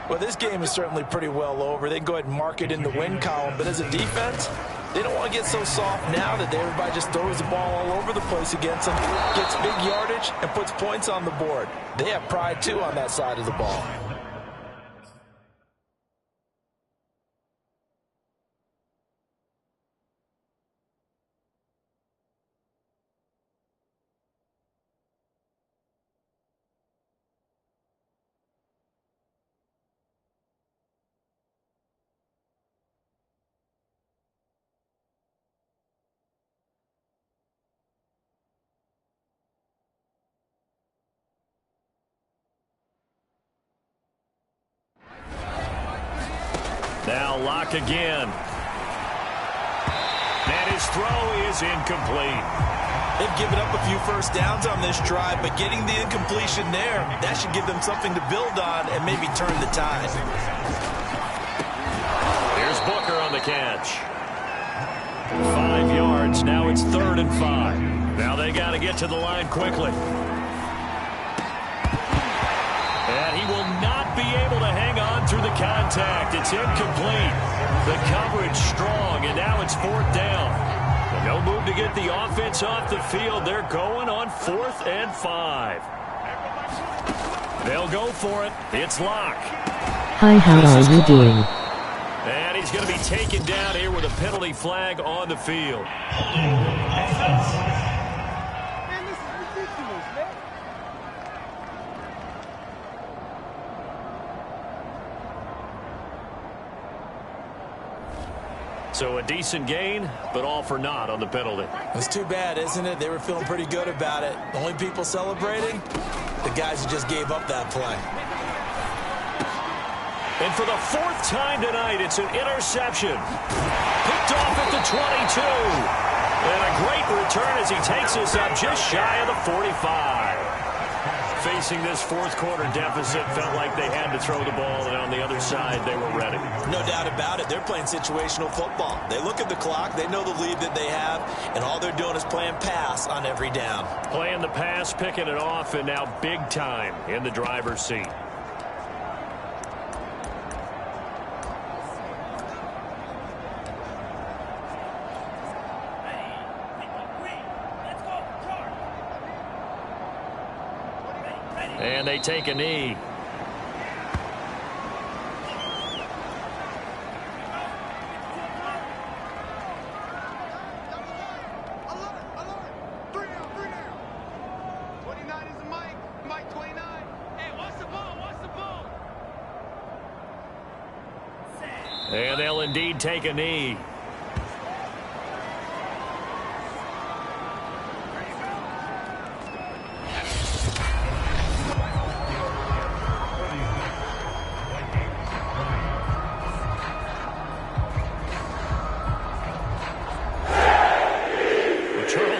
Well, this game is certainly pretty well over. They can go ahead and mark it in the win column. But as a defense, they don't want to get so soft now that everybody just throws the ball all over the place against them, gets big yardage, and puts points on the board. They have pride, too, on that side of the ball. Now Lock again. And his throw is incomplete. They've given up a few first downs on this drive, but getting the incompletion there, that should give them something to build on and maybe turn the tide. Here's Booker on the catch. 5 yards. Now it's 3rd and 5. Now they got to get to the line quickly. And he will not be able to hang on through the contact. It's incomplete. The coverage strong, and now it's 4th down. And no move to get the offense off the field. They're going on 4th and 5. They'll go for it. It's Lock. Hi, how are you doing? And he's going to be taken down here with a penalty flag on the field. Man, this is ridiculous, man. So a decent gain, but all for naught on the penalty. It's too bad, isn't it? They were feeling pretty good about it. The only people celebrating, the guys who just gave up that play. And for the 4th time tonight, it's an interception. Picked off at the 22. And a great return as he takes us up just shy of the 45. Facing this 4th quarter deficit, felt like they had to throw the ball, and on the other side, they were ready. No doubt about it. They're playing situational football. They look at the clock, they know the lead that they have, and all they're doing is playing pass on every down. Playing the pass, picking it off, and now big time in the driver's seat. And they take a knee. And they'll indeed take a knee.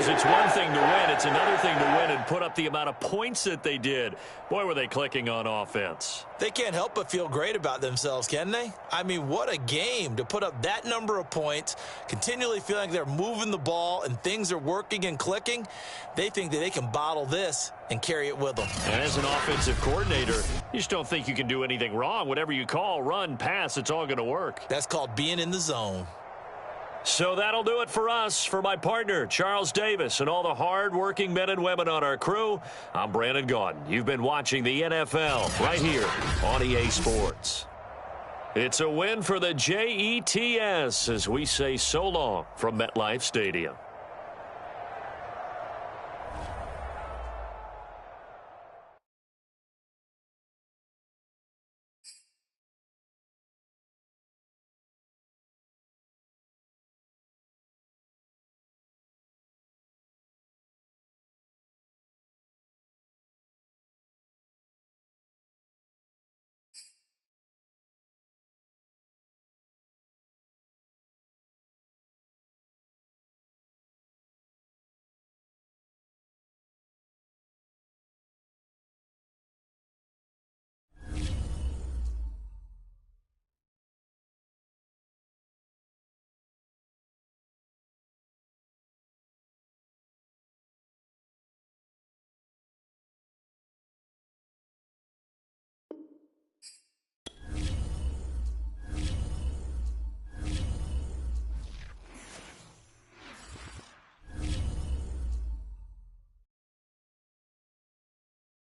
It's one thing to win. It's another thing to win and put up the amount of points that they did. Boy, were they clicking on offense. They can't help but feel great about themselves, can they? I mean, what a game to put up that number of points, continually feeling like they're moving the ball and things are working and clicking. They think that they can bottle this and carry it with them. And as an offensive coordinator, you just don't think you can do anything wrong. Whatever you call, run, pass, it's all going to work. That's called being in the zone. So that'll do it for us. For my partner, Charles Davis, and all the hard-working men and women on our crew, I'm Brandon Gaudin. You've been watching the NFL right here on EA Sports. It's a win for the Jets as we say so long from MetLife Stadium.